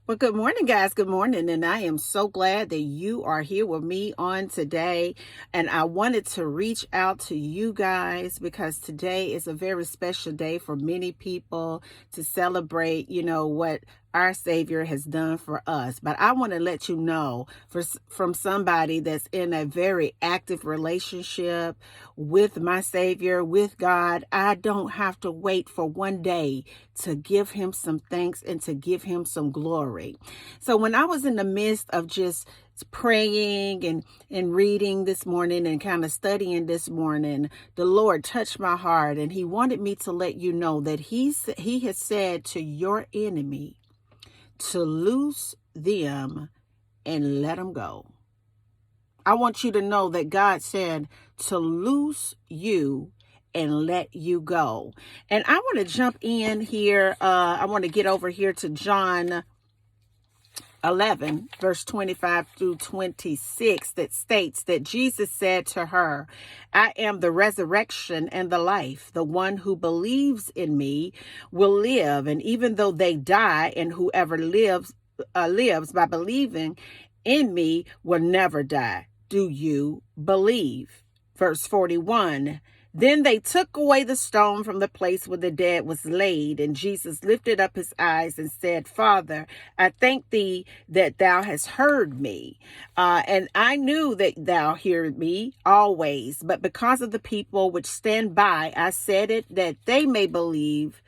Well, good morning, guys. Good morning. And I am so glad that you are here with me on today. And I wanted to reach out to you guys because today is a very special day for many people to celebrate, what our Savior has done for us. But I want to let you know from somebody that's in a very active relationship with my Savior, with God, I don't have to wait for one day to give him some thanks and to give him some glory. So when I was in the midst of just praying and reading this morning and kind of studying this morning, the Lord touched my heart and he wanted me to let you know that he has said to your enemy to loose them and let them go. I want you to know that God said to loose you and let you go. And I want to jump in here. I want to get over here to John 11, verse 25 through 26, that states that Jesus said to her, I am the resurrection and the life. The one who believes in me will live. And even though they die, and whoever lives by believing in me will never die. Do you believe? Verse 41. Then they took away the stone from the place where the dead was laid, and Jesus lifted up his eyes and said, Father, I thank thee that thou hast heard me. And I knew that thou hearest me always, but because of the people which stand by, I said it, that they may believe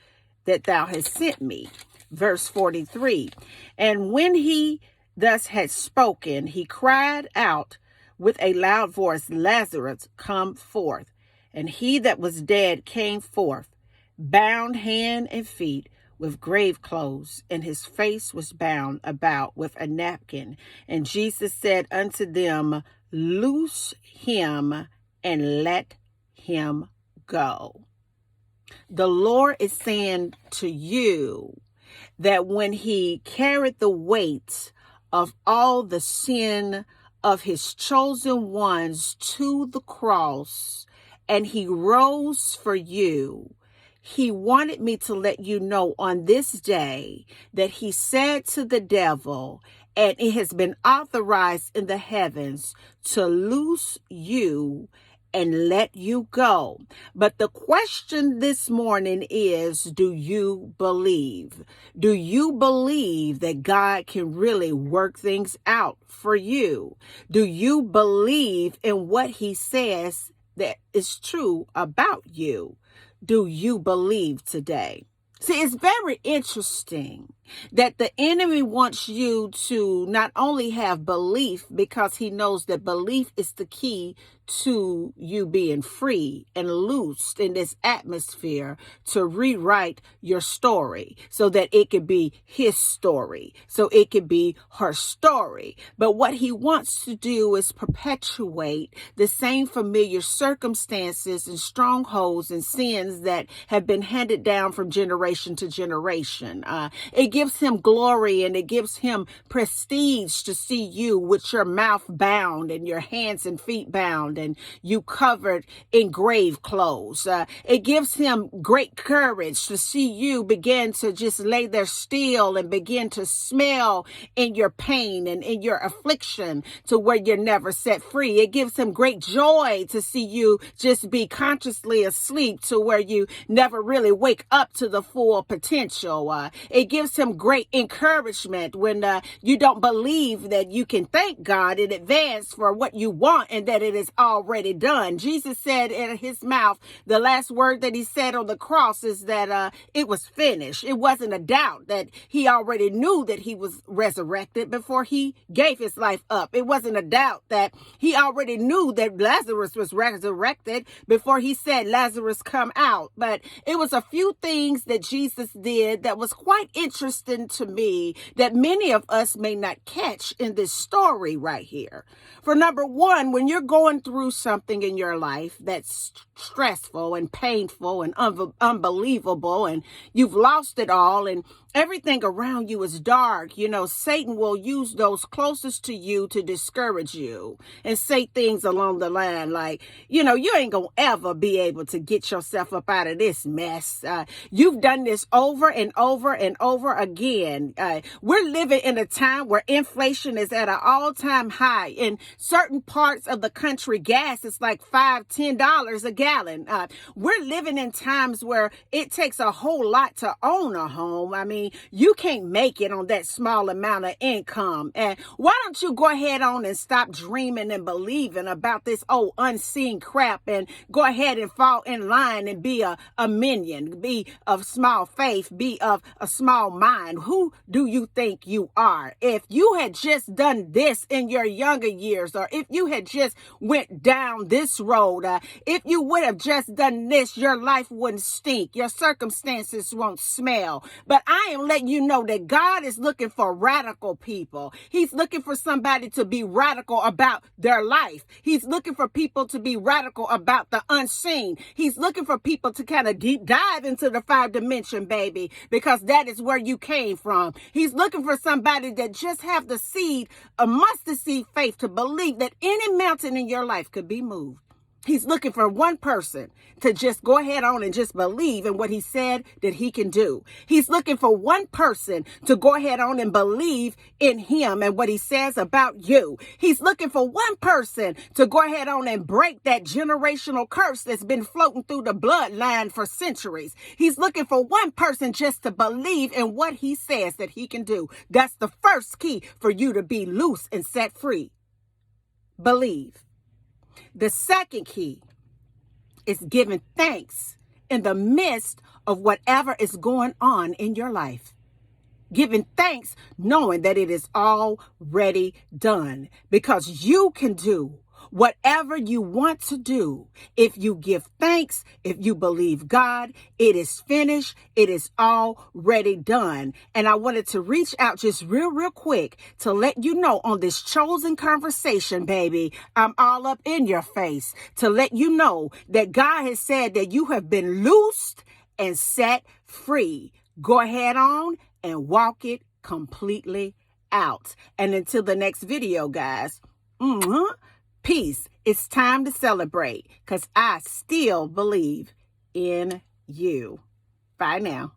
that thou hast sent me. Verse 43. And when he thus had spoken, he cried out with a loud voice, Lazarus, come forth. And he that was dead came forth, bound hand and feet with grave clothes, and his face was bound about with a napkin. And Jesus said unto them, Loose him and let him go. The Lord is saying to you that when he carried the weight of all the sin of his chosen ones to the cross, and he rose for you, he wanted me to let you know on this day that he said to the devil, and it has been authorized in the heavens to loose you and let you go. But the question this morning is, do you believe? Do you believe that God can really work things out for you? Do you believe in what he says that is true about you? Do you believe today? See, it's very interesting that the enemy wants you to not only have belief, because he knows that belief is the key to you being free and loosed in this atmosphere to rewrite your story so that it could be his story, so it could be her story. But what he wants to do is perpetuate the same familiar circumstances and strongholds and sins that have been handed down from generation to generation. It gives him glory and it gives him prestige to see you with your mouth bound and your hands and feet bound and you covered in grave clothes. It gives him great courage to see you begin to just lay there still and begin to smell in your pain and in your affliction to where you're never set free. It gives him great joy to see you just be consciously asleep to where you never really wake up to the full potential. It gives him great encouragement when you don't believe that you can thank God in advance for what you want and that it is already done. Jesus said in his mouth, the last word that he said on the cross is that it was finished. It wasn't a doubt that he already knew that he was resurrected before he gave his life up. It wasn't a doubt that he already knew that Lazarus was resurrected before he said, Lazarus, come out. But it was a few things that Jesus did that was quite interesting to me that many of us may not catch in this story right here. For number one, when you're going through something in your life that's stressful and painful and unbelievable, and you've lost it all, and everything around you is dark. Satan will use those closest to you to discourage you and say things along the line like, you ain't gonna ever be able to get yourself up out of this mess. You've done this over and over and over again. We're living in a time where inflation is at an all-time high. In certain parts of the country, gas is like $5-10 a gallon. We're living in times where it takes a whole lot to own a home. I mean, you can't make it on that small amount of income. And why don't you go ahead on and stop dreaming and believing about this old unseen crap and go ahead and fall in line and be a minion, be of small faith, be of a small mind. Who do you think you are? If you had just done this in your younger years, or if you had just went down this road, if you would have just done this, your life wouldn't stink. Your circumstances won't smell. But I am letting you know that God is looking for radical people. He's looking for somebody to be radical about their life. He's looking for people to be radical about the unseen. He's looking for people to kind of deep dive into the 5 dimension, baby, because that is where you came from. He's looking for somebody that just have the seed, a mustard seed faith to believe that any mountain in your life could be moved. He's looking for one person to just go ahead on and just believe in what he said that he can do. He's looking for one person to go ahead on and believe in him and what he says about you. He's looking for one person to go ahead on and break that generational curse that's been floating through the bloodline for centuries. He's looking for one person just to believe in what he says that he can do. That's the first key for you to be loose and set free. Believe. The second key is giving thanks in the midst of whatever is going on in your life. Giving thanks knowing that it is already done, because you can do whatever you want to do. If you give thanks, if you believe God, it is finished. It is already done. And I wanted to reach out just real quick to let you know on this chosen conversation, baby, I'm all up in your face to let you know that God has said that you have been loosed and set free. Go ahead on and walk it completely out. And until the next video, guys, peace. It's time to celebrate because I still believe in you. Bye now.